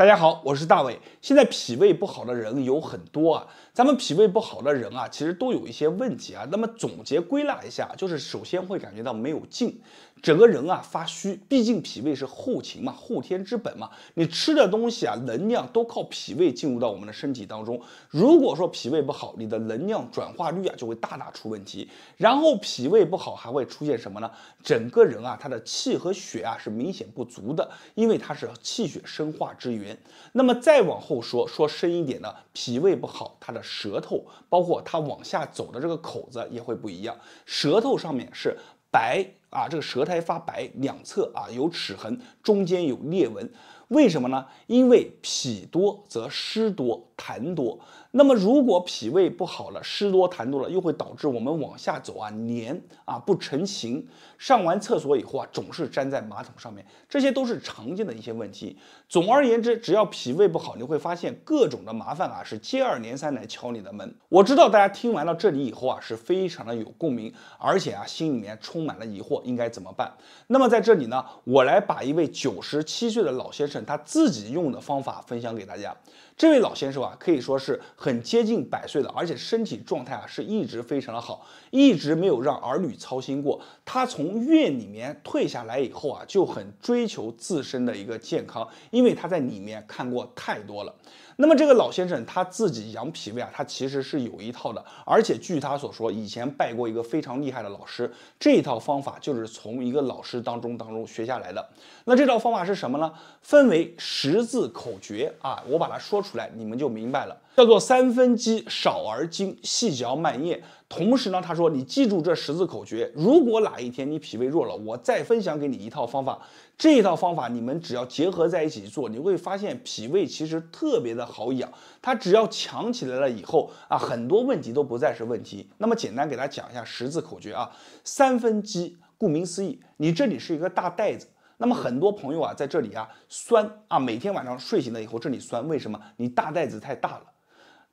大家好，我是大伟。现在脾胃不好的人有很多啊，咱们脾胃不好的人啊，其实都有一些问题啊。那么总结归纳一下，就是首先会感觉到没有劲，整个人啊发虚。毕竟脾胃是后勤嘛，后天之本嘛。你吃的东西啊，能量都靠脾胃进入到我们的身体当中。如果说脾胃不好，你的能量转化率啊就会大大出问题。然后脾胃不好还会出现什么呢？整个人啊，他的气和血啊是明显不足的，因为它是气血生化之源。那么再往后说深一点呢，脾胃不好，它的舌头，包括它往下走的这个口子也会不一样。舌头上面是白啊，这个舌苔发白，两侧啊有齿痕，中间有裂纹。为什么呢？因为脾多则湿多，痰多。那么如果脾胃不好了，湿多痰多了，又会导致我们往下走啊黏啊不成形，上完厕所以后啊总是粘在马桶上面，这些都是常见的一些问题。总而言之，只要脾胃不好，你会发现各种的麻烦啊是接二连三来敲你的门。我知道大家听完了这里以后啊是非常的有共鸣，而且啊心里面充满了疑惑，应该怎么办？那么在这里呢，我来把一位97岁的老先生他自己用的方法分享给大家。这位老先生啊，可以说是很接近100岁的，而且身体状态啊是一直非常的好，一直没有让儿女操心过。他从院里面退下来以后啊，就很追求自身的一个健康，因为他在里面看过太多了。那么这个老先生他自己养脾胃啊，他其实是有一套的，而且据他所说，以前拜过一个非常厉害的老师，这一套方法就是从一个老师当中学下来的。那这套方法是什么呢？分为10字口诀啊，我把它说出来，你们就明白了。叫做3分饥，少而精，细嚼慢咽。同时呢，他说你记住这10字口诀，如果哪一天你脾胃弱了，我再分享给你一套方法。这一套方法你们只要结合在一起做，你会发现脾胃其实特别的好养。它只要强起来了以后啊，很多问题都不再是问题。那么简单给大家讲一下10字口诀啊，3分饥，顾名思义，你这里是一个大袋子。那么很多朋友啊，在这里啊酸啊，每天晚上睡醒了以后这里酸，为什么？你大袋子太大了。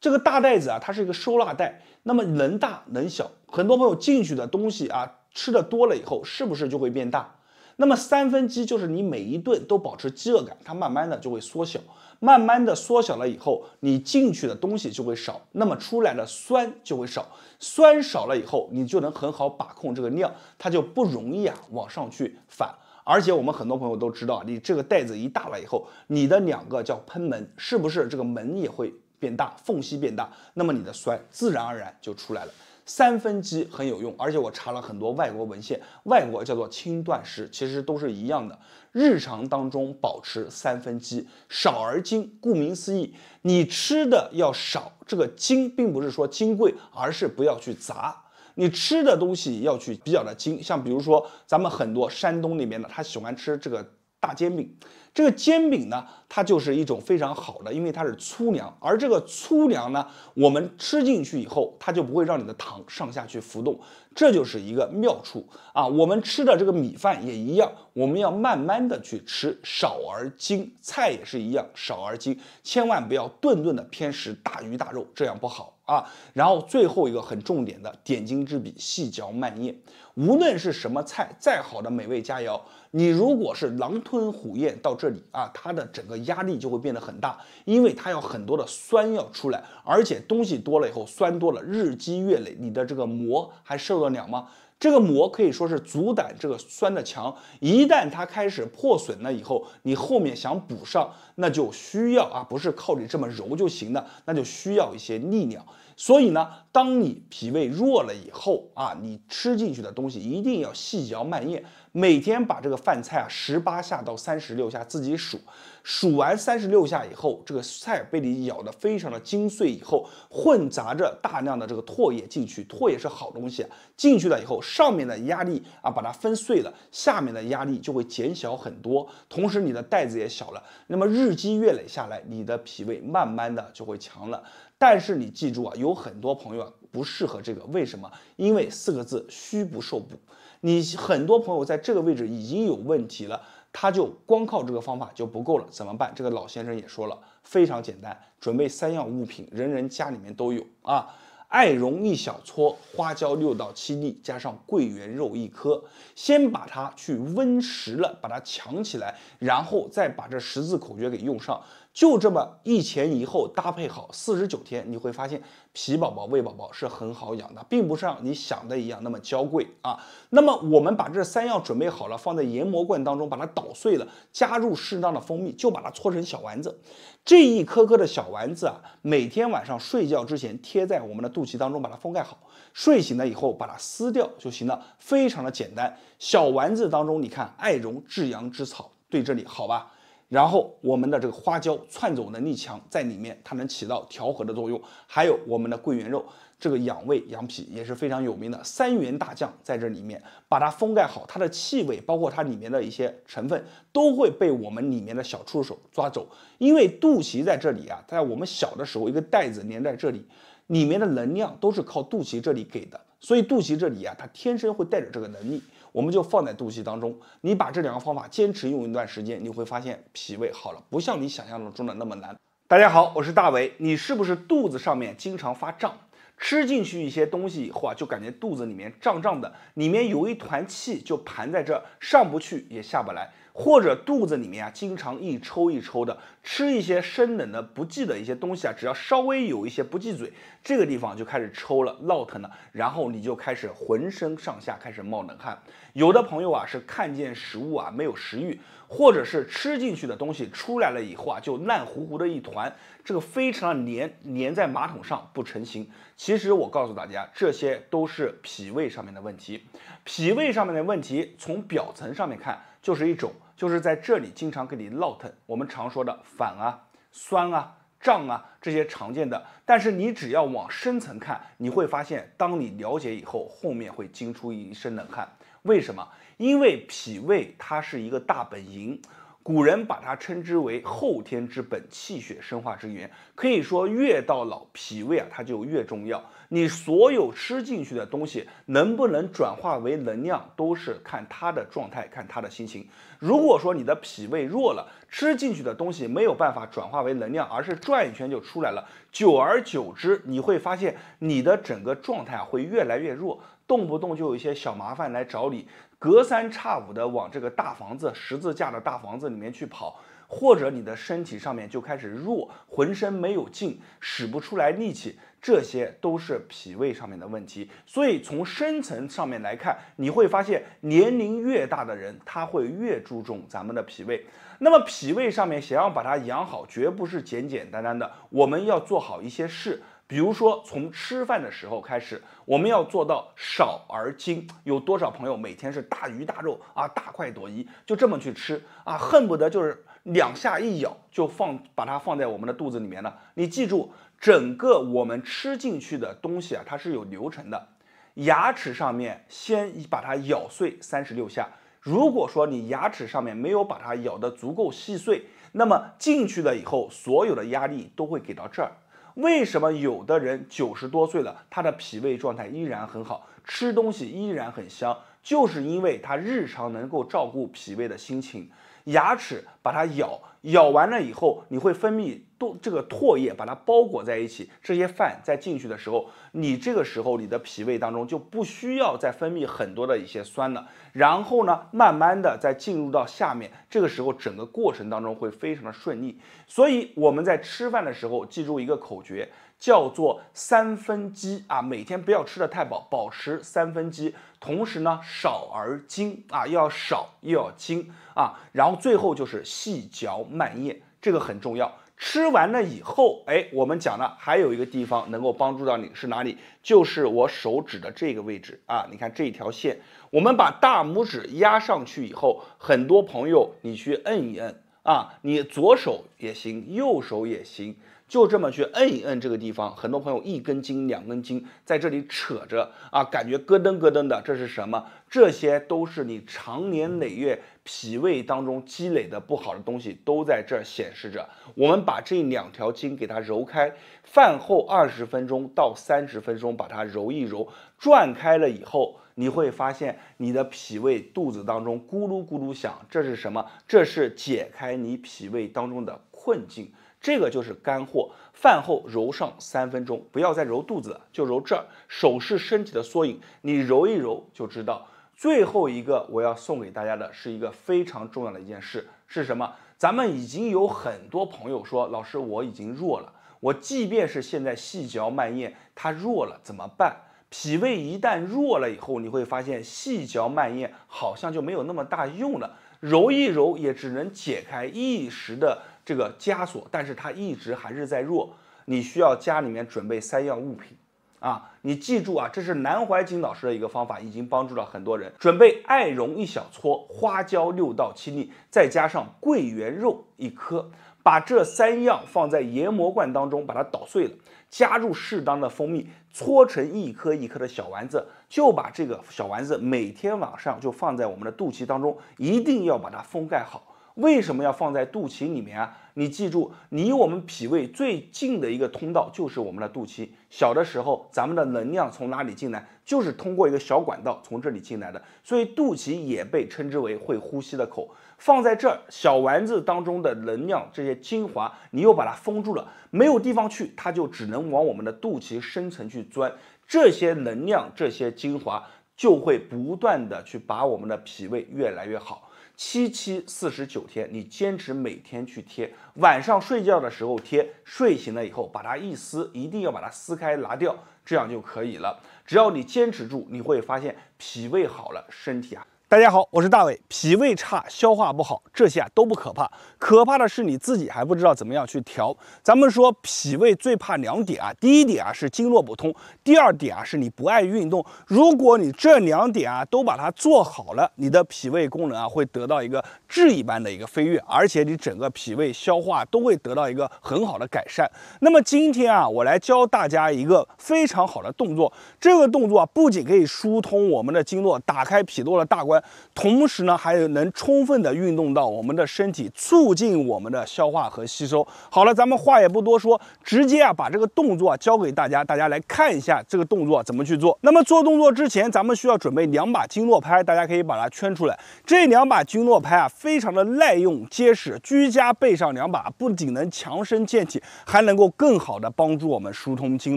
这个大袋子啊，它是一个收纳袋，那么能大能小。很多朋友进去的东西啊，吃的多了以后，是不是就会变大？那么3分饥就是你每一顿都保持饥饿感，它慢慢的就会缩小，慢慢的缩小了以后，你进去的东西就会少，那么出来的酸就会少，酸少了以后，你就能很好把控这个量，它就不容易啊往上去反。而且我们很多朋友都知道，你这个袋子一大了以后，你的2个叫喷门，是不是这个门也会变大，缝隙变大，那么你的酸自然而然就出来了。3分饥很有用，而且我查了很多外国文献，外国叫做轻断食，其实都是一样的。日常当中保持3分饥，少而精。顾名思义，你吃的要少，这个精并不是说精贵，而是不要去杂。你吃的东西要去比较的精，像比如说咱们很多山东那边的，他喜欢吃这个大煎饼。这个煎饼呢，它就是一种非常好的，因为它是粗粮，而这个粗粮呢，我们吃进去以后，它就不会让你的糖上下去浮动，这就是一个妙处啊。我们吃的这个米饭也一样，我们要慢慢的去吃，少而精。菜也是一样，少而精，千万不要顿顿的偏食，大鱼大肉，这样不好啊。然后最后一个很重点的点睛之笔，细嚼慢咽。无论是什么菜，再好的美味佳肴，你如果是狼吞虎咽到这里啊，它的整个压力就会变得很大，因为它有很多的酸要出来，而且东西多了以后，酸多了，日积月累，你的这个膜还受得了吗？这个膜可以说是阻挡这个酸的墙，一旦它开始破损了以后，你后面想补上，那就需要啊，不是靠你这么揉就行的，那就需要一些力量。所以呢，当你脾胃弱了以后啊，你吃进去的东西一定要细嚼慢咽，每天把这个饭菜啊18下到36下自己数，数完36下以后，这个菜被你咬得非常的精碎以后，混杂着大量的这个唾液进去，唾液是好东西啊，进去了以后，上面的压力啊把它分碎了，下面的压力就会减小很多，同时你的袋子也小了，那么日积月累下来，你的脾胃慢慢的就会强了。但是你记住啊，有很多朋友啊不适合这个，为什么？因为4个字，虚不受补。你很多朋友在这个位置已经有问题了，他就光靠这个方法就不够了，怎么办？这个老先生也说了，非常简单，准备3样物品，人人家里面都有啊。艾绒1小撮，花椒6到7粒，加上桂圆肉1颗，先把它去温实了，把它强起来，然后再把这10字口诀给用上。就这么一前一后搭配好，49天，你会发现脾宝宝、胃宝宝是很好养的，并不像你想的一样那么娇贵啊。那么我们把这3样准备好了，放在研磨罐当中，把它捣碎了，加入适当的蜂蜜，就把它搓成小丸子。这一颗颗的小丸子啊，每天晚上睡觉之前贴在我们的肚脐当中，把它封盖好。睡醒了以后把它撕掉就行了，非常的简单。小丸子当中，你看艾绒至阳之草，对这里好吧？然后我们的这个花椒窜走能力强，在里面它能起到调和的作用，还有我们的桂圆肉，这个养胃养脾也是非常有名的3元大酱在这里面，把它封盖好，它的气味包括它里面的一些成分都会被我们里面的小触手抓走，因为肚脐在这里啊，在我们小的时候一个带子连在这里，里面的能量都是靠肚脐这里给的，所以肚脐这里啊，它天生会带着这个能力。我们就放在肚脐当中，你把这2个方法坚持用一段时间，你会发现脾胃好了，不像你想象中的那么难。大家好，我是大伟，你是不是肚子上面经常发胀？吃进去一些东西以后啊，就感觉肚子里面胀胀的，里面有一团气就盘在这，上不去也下不来。或者肚子里面啊，经常一抽一抽的，吃一些生冷的不忌的一些东西啊，只要稍微有一些不忌嘴，这个地方就开始抽了、落疼了，然后你就开始浑身上下开始冒冷汗。有的朋友啊是看见食物啊没有食欲，或者是吃进去的东西出来了以后啊就烂糊糊的一团，这个非常的粘在马桶上不成形。其实我告诉大家，这些都是脾胃上面的问题。脾胃上面的问题，从表层上面看就是一种。就是在这里经常给你落疼，我们常说的反啊、酸啊、胀啊这些常见的，但是你只要往深层看，你会发现，当你了解以后，后面会惊出一身冷汗。为什么？因为脾胃它是一个大本营。古人把它称之为后天之本，气血生化之源。可以说，越到老，脾胃啊它就越重要。你所有吃进去的东西能不能转化为能量，都是看它的状态，看它的心情。如果说你的脾胃弱了，吃进去的东西没有办法转化为能量，而是转一圈就出来了，久而久之，你会发现你的整个状态会越来越弱，动不动就有一些小麻烦来找你，隔三差五的往这个大房子、十字架的大房子里面去跑，或者你的身体上面就开始弱，浑身没有劲，使不出来力气，这些都是脾胃上面的问题。所以从深层上面来看，你会发现年龄越大的人，他会越注重咱们的脾胃。那么脾胃上面想要把它养好，绝不是简简单单的，我们要做好一些事。比如说，从吃饭的时候开始，我们要做到少而精。有多少朋友每天是大鱼大肉啊，大快朵颐，就这么去吃啊，恨不得就是2下一咬就把它放在我们的肚子里面了。你记住，整个我们吃进去的东西啊，它是有流程的。牙齿上面先把它咬碎36下。如果说你牙齿上面没有把它咬得足够细碎，那么进去了以后，所有的压力都会给到这儿。为什么有的人90多岁了，他的脾胃状态依然很好，吃东西依然很香，就是因为他日常能够照顾脾胃的心情。牙齿把它咬完了以后，你会分泌这个唾液把它包裹在一起，这些饭再进去的时候，你这个时候你的脾胃当中就不需要再分泌很多的一些酸了，然后呢，慢慢的再进入到下面，这个时候整个过程当中会非常的顺利。所以我们在吃饭的时候记住一个口诀，叫做3分饥啊，每天不要吃的太饱，保持3分饥，同时呢少而精啊，要少又要精啊，然后最后就是细嚼慢咽，这个很重要。吃完了以后，我们讲了还有一个地方能够帮助到你是哪里？就是我手指的这个位置啊，你看这一条线，我们把大拇指压上去以后，很多朋友你去摁一摁啊，你左手也行，右手也行。就这么去摁一摁这个地方，很多朋友1根筋、2根筋在这里扯着啊，感觉咯噔咯噔的，这是什么？这些都是你长年累月脾胃当中积累的不好的东西，都在这儿显示着。我们把这2条筋给它揉开，饭后20分钟到30分钟把它揉一揉，转开了以后，你会发现你的脾胃肚子当中咕噜咕噜响，这是什么？这是解开你脾胃当中的困境。这个就是干货。饭后揉上3分钟，不要再揉肚子了，就揉这儿。手是身体的缩影，你揉一揉就知道。最后一个我要送给大家的是一个非常重要的一件事，是什么？咱们已经有很多朋友说，老师我已经弱了，我即便是现在细嚼慢咽，它弱了怎么办？脾胃一旦弱了以后，你会发现细嚼慢咽好像就没有那么大用了，揉一揉也只能解开一时的这个枷锁，但是它一直还是在弱。你需要家里面准备3样物品啊，你记住啊，这是南怀瑾老师的一个方法，已经帮助了很多人。准备艾绒1小撮，花椒6到7粒，再加上桂圆肉1颗，把这3样放在研磨罐当中，把它捣碎了，加入适当的蜂蜜，搓成1颗1颗的小丸子，就把这个小丸子每天晚上就放在我们的肚脐当中，一定要把它封盖好。为什么要放在肚脐里面啊？你记住，离我们脾胃最近的一个通道就是我们的肚脐。小的时候，咱们的能量从哪里进来？就是通过一个小管道从这里进来的。所以肚脐也被称之为会呼吸的口。放在这儿，小丸子当中的能量这些精华，你又把它封住了，没有地方去，它就只能往我们的肚脐深层去钻。这些能量，这些精华就会不断的去把我们的脾胃越来越好。7期49天，你坚持每天去贴，晚上睡觉的时候贴，睡醒了以后把它一撕，一定要把它撕开拿掉，这样就可以了。只要你坚持住，你会发现脾胃好了，身体啊。大家好，我是大伟。脾胃差、消化不好，这些都不可怕，可怕的是你自己还不知道怎么样去调。咱们说脾胃最怕2点啊，第一点啊是经络不通，第2点啊是你不爱运动。如果你这2点啊都把它做好了，你的脾胃功能啊会得到一个质一般的一个飞跃，而且你整个脾胃消化都会得到一个很好的改善。那么今天啊，我来教大家一个非常好的动作，这个动作啊不仅可以疏通我们的经络，打开脾络的大关。同时呢，还有能充分的运动到我们的身体，促进我们的消化和吸收。好了，咱们话也不多说，直接啊把这个动作教给大家，大家来看一下这个动作怎么去做。那么做动作之前，咱们需要准备2把经络拍，大家可以把它圈出来。这2把经络拍啊，非常的耐用结实，居家备上2把，不仅能强身健体，还能够更好的帮助我们疏通经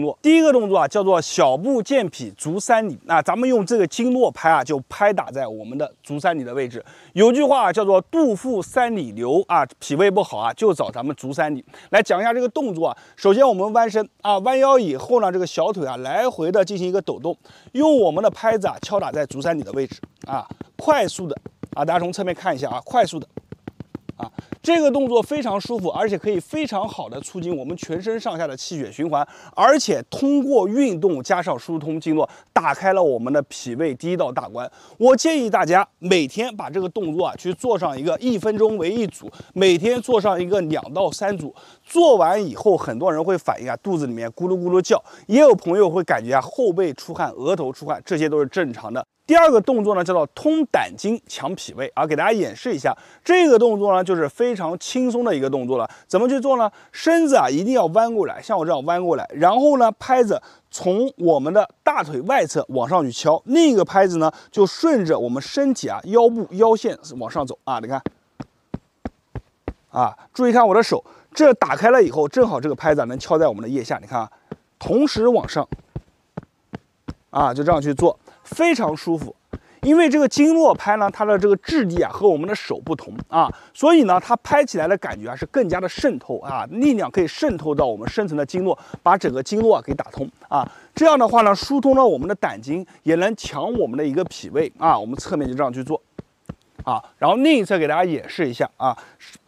络。第一个动作啊，叫做小步健脾足3里。咱们用这个经络拍啊，就拍打在我们的足3里的位置。有句话叫做肚腹3里流啊，脾胃不好啊，就找咱们足3里。来讲一下这个动作啊，首先我们弯身啊，弯腰以后呢，这个小腿啊来回的进行一个抖动，用我们的拍子啊敲打在足3里的位置啊，快速的啊，大家从侧面看一下啊，快速的。这个动作非常舒服，而且可以非常好的促进我们全身上下的气血循环，而且通过运动加上疏通经络，打开了我们的脾胃第1道大关。我建议大家每天把这个动作啊去做上一个1分钟为1组，每天做上一个2到3组。做完以后，很多人会反映啊肚子里面咕噜咕噜叫，也有朋友会感觉啊后背出汗、额头出汗，这些都是正常的。第2个动作呢，叫做通胆经强脾胃啊，给大家演示一下。这个动作呢，就是非常轻松的一个动作了。怎么去做呢？身子啊一定要弯过来，像我这样弯过来，然后呢，拍子从我们的大腿外侧往上去敲，另一个拍子呢就顺着我们身体啊腰部腰线往上走啊，你看啊，注意看我的手，这打开了以后，正好这个拍子能敲在我们的腋下，你看啊，同时往上啊，就这样去做。非常舒服，因为这个经络拍呢，它的这个质地啊和我们的手不同啊，所以呢，它拍起来的感觉啊是更加的渗透啊，力量可以渗透到我们深层的经络，把整个经络啊给打通啊。这样的话呢，疏通了我们的胆经，也能强我们的一个脾胃啊。我们侧面就这样去做啊，然后另一侧给大家演示一下啊，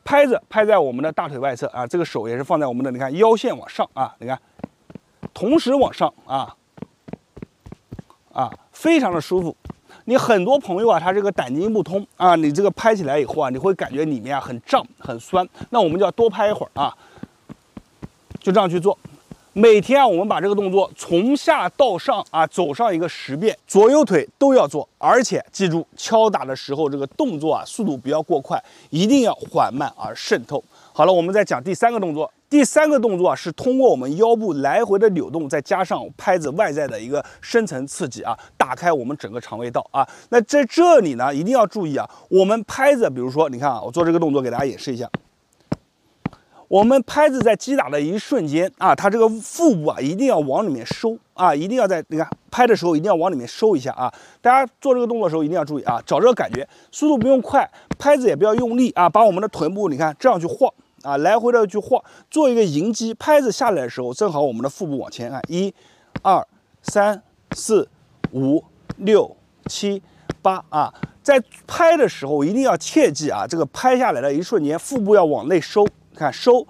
拍子拍在我们的大腿外侧啊，这个手也是放在我们的你看腰线往上啊，你看，同时往上啊，非常的舒服。你很多朋友啊，他这个胆经不通啊，你这个拍起来以后啊，你会感觉里面啊很胀很酸，那我们就要多拍一会儿啊，就这样去做。每天啊，我们把这个动作从下到上啊走上一个10遍，左右腿都要做，而且记住敲打的时候这个动作啊速度不要过快，一定要缓慢而渗透。好了，我们再讲第3个动作。第3个动作啊，是通过我们腰部来回的扭动，再加上拍子外在的一个深层刺激啊，打开我们整个肠胃道啊。那在这里呢，一定要注意啊，我们拍子，比如说你看啊，我做这个动作给大家演示一下。我们拍子在击打的一瞬间啊，它这个腹部啊一定要往里面收啊，一定要你看拍的时候一定要往里面收一下啊。大家做这个动作的时候一定要注意啊，找这个感觉，速度不用快，拍子也不要用力啊，把我们的臀部你看这样去晃啊，来回的去晃，做一个迎击。拍子下来的时候，正好我们的腹部往前按，1、2、3、4、5、6、7、8啊。在拍的时候一定要切记啊，这个拍下来的一瞬间，腹部要往内收。 看收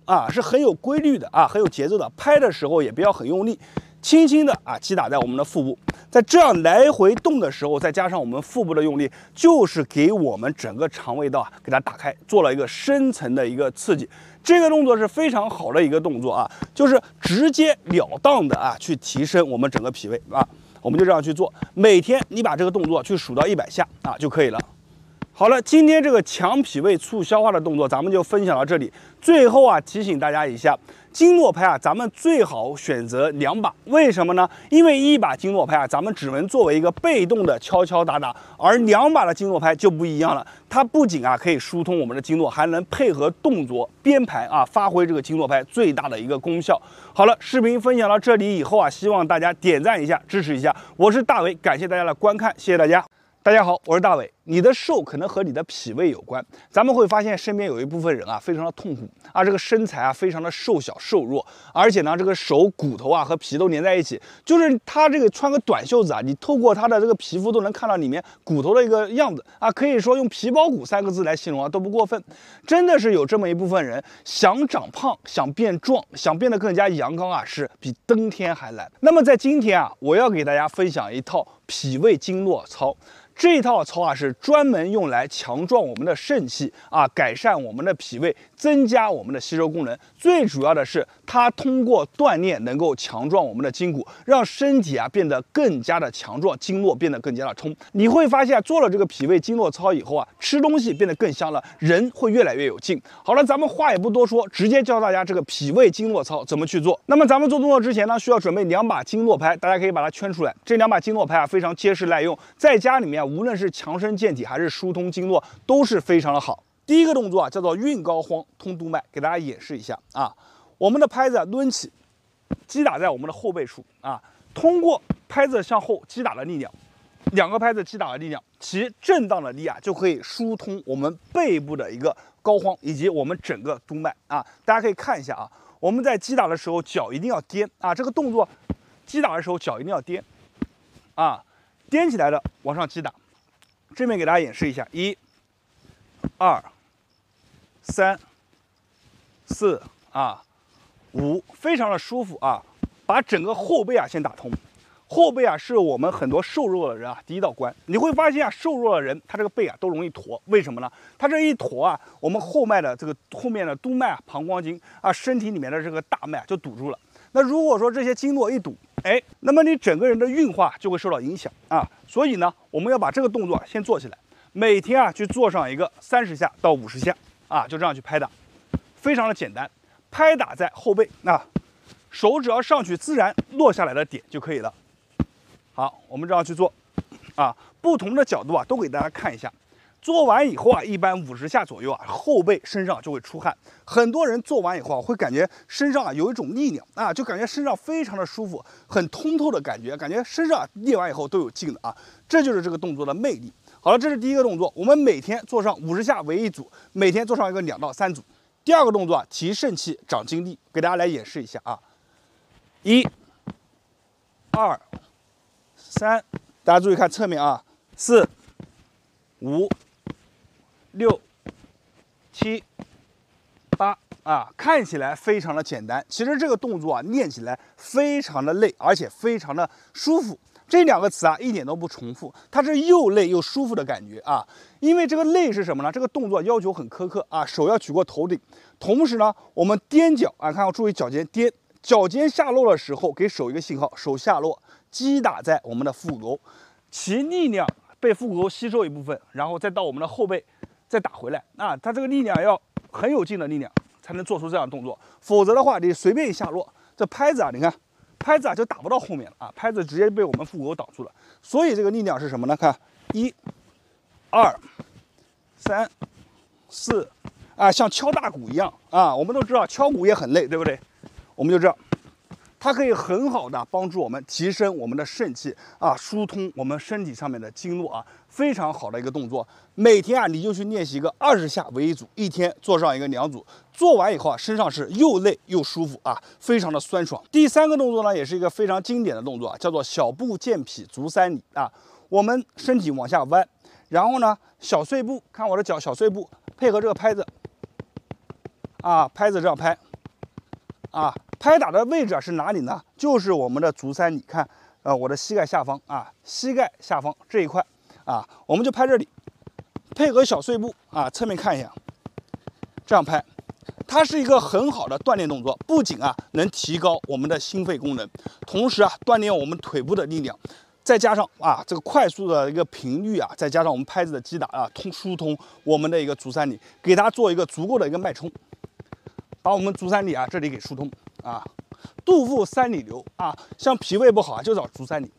啊，是很有规律的啊，很有节奏的。拍的时候也不要很用力，轻轻的啊击打在我们的腹部。在这样来回动的时候，再加上我们腹部的用力，就是给我们整个肠胃道啊给它打开，做了一个深层的一个刺激。这个动作是非常好的一个动作啊，就是直截了当的啊去提升我们整个脾胃啊。我们就这样去做，每天你把这个动作去数到100下啊就可以了。 好了，今天这个强脾胃、促消化的动作，咱们就分享到这里。最后啊，提醒大家一下，经络拍啊，咱们最好选择2把。为什么呢？因为1把经络拍啊，咱们只能作为一个被动的敲敲打打，而2把的经络拍就不一样了。它不仅啊可以疏通我们的经络，还能配合动作编排啊，发挥这个经络拍最大的一个功效。好了，视频分享到这里以后啊，希望大家点赞一下，支持一下。我是大伟，感谢大家的观看，谢谢大家。 大家好，我是大伟。你的瘦可能和你的脾胃有关。咱们会发现身边有一部分人啊，非常的痛苦啊，这个身材啊非常的瘦小瘦弱，而且呢，这个手骨头啊和皮都粘在一起，就是他这个穿个短袖子啊，你透过他的这个皮肤都能看到里面骨头的一个样子啊，可以说用皮包骨3个字来形容啊都不过分。真的是有这么一部分人想长胖、想变壮、想变得更加阳刚啊，是比登天还难。那么在今天啊，我要给大家分享一套脾胃经络操。 这套操啊是专门用来强壮我们的肾气啊，改善我们的脾胃，增加我们的吸收功能。最主要的是，它通过锻炼能够强壮我们的筋骨，让身体啊变得更加的强壮，经络变得更加的通。你会发现，做了这个脾胃经络操以后啊，吃东西变得更香了，人会越来越有劲。好了，咱们话也不多说，直接教大家这个脾胃经络操怎么去做。那么咱们做动作之前呢，需要准备2把经络拍，大家可以把它圈出来。这2把经络拍啊非常结实耐用，在家里面。 无论是强身健体还是疏通经络，都是非常的好。第一个动作啊，叫做运膏肓通督脉，给大家演示一下啊。我们的拍子抡起，击打在我们的后背处啊，通过拍子向后击打的力量，2个拍子击打的力量，其震荡的力啊，就可以疏通我们背部的一个膏肓以及我们整个督脉啊。大家可以看一下啊，我们在击打的时候脚一定要颠啊，这个动作击打的时候脚一定要颠啊。 颠起来的往上击打，这边给大家演示一下，1、2、3、4啊，5，非常的舒服啊。把整个后背啊先打通，后背啊是我们很多瘦弱的人啊第一道关。你会发现啊，瘦弱的人他这个背啊都容易驼，为什么呢？他这一驼啊，我们后面的后面的督脉啊、膀胱经啊，身体里面的这个大脉就堵住了。那如果说这些经络一堵， 哎，那么你整个人的运化就会受到影响啊，所以呢，我们要把这个动作先做起来，每天啊去做上一个30下到50下啊，就这样去拍打，非常的简单，拍打在后背啊，手只要上去自然落下来的点就可以了。好，我们这样去做啊，不同的角度啊都给大家看一下。 做完以后啊，一般50下左右啊，后背身上就会出汗。很多人做完以后啊，会感觉身上啊有一种力量啊，就感觉身上非常的舒服，很通透的感觉，感觉身上练完以后都有劲的啊。这就是这个动作的魅力。好了，这是第一个动作，我们每天做上50下为一组，每天做上一个2到3组。第二个动作啊，提肾气、长精力，给大家来演示一下啊。1、2、3，大家注意看侧面啊，4、5。 6、7、8啊，看起来非常的简单，其实这个动作啊练起来非常的累，而且非常的舒服。这2个词啊一点都不重复，它是又累又舒服的感觉啊。因为这个累是什么呢？这个动作要求很苛刻啊，手要举过头顶，同时呢，我们踮脚啊，看要注意脚尖踮，脚尖下落的时候给手一个信号，手下落，击打在我们的腹股沟，其力量被腹股沟吸收一部分，然后再到我们的后背。 再打回来啊，它这个力量要很有劲的力量才能做出这样的动作，否则的话你随便一下落，这拍子啊，你看拍子啊就打不到后面了啊，拍子直接被我们腹股沟挡住了。所以这个力量是什么呢？看1、2、3、4，啊，像敲大鼓一样啊。我们都知道敲鼓也很累，对不对？我们就这样，它可以很好的帮助我们提升我们的肾气啊，疏通我们身体上面的经络啊，非常好的一个动作。每天啊，你就去练习个20下为一组，一天做上一个2组，做完以后啊，身上是又累又舒服啊，非常的酸爽。第3个动作呢，也是一个非常经典的动作啊，叫做小步健脾足三里啊。我们身体往下弯，然后呢，小碎步，看我的脚小碎步，配合这个拍子啊，拍子这样拍啊。拍打的位置啊是哪里呢？就是我们的足三里，看，我的膝盖下方啊，膝盖下方这一块啊，我们就拍这里，配合小碎步啊，侧面看一下，这样拍，它是一个很好的锻炼动作，不仅啊能提高我们的心肺功能，同时啊锻炼我们腿部的力量，再加上啊这个快速的一个频率啊，再加上我们拍子的击打啊，疏通我们的一个足三里，给它做一个足够的一个脉冲，把我们足三里啊这里给疏通。啊，肚腹三里流啊，像脾胃不好啊，就找足三里，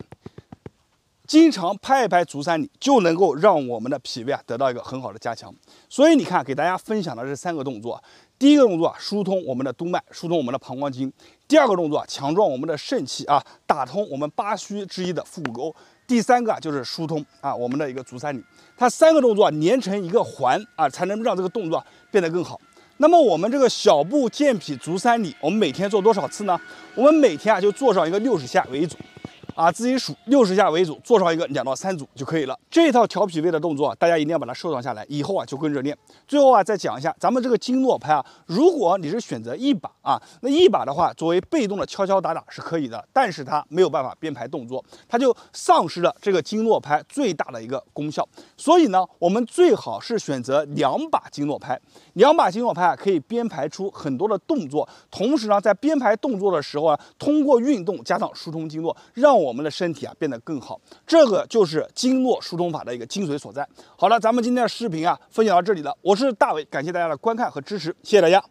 经常拍一拍足三里，就能够让我们的脾胃啊得到一个很好的加强。所以你看，给大家分享的这3个动作，第一个动作疏通我们的督脉，疏通我们的膀胱经；第2个动作强壮我们的肾气啊，打通我们8虚之一的腹股沟；第3个就是疏通啊我们的一个足三里。它3个动作连成一个环啊，才能让这个动作变得更好。那么我们这个小步健脾足三里，我们每天做多少次呢？我们每天啊就做上一个60下为一组，啊自己数60下为一组，做上一个2到3组就可以了。这套调脾胃的动作，大家一定要把它收藏下来，以后啊就跟着练。最后啊再讲一下，咱们这个经络拍啊，如果你是选择一把啊，那一把的话，作为被动的敲敲打打是可以的，但是它没有办法编排动作，它就丧失了这个经络拍最大的一个功效。所以呢，我们最好是选择2把经络拍。2把经络拍啊，可以编排出很多的动作，同时呢，在编排动作的时候啊，通过运动加上疏通经络，让我们的身体啊变得更好。这个就是经络疏通法的一个精髓所在。好了，咱们今天的视频啊分享到这里了，我是大伟，感谢大家的观看和支持，谢谢大家。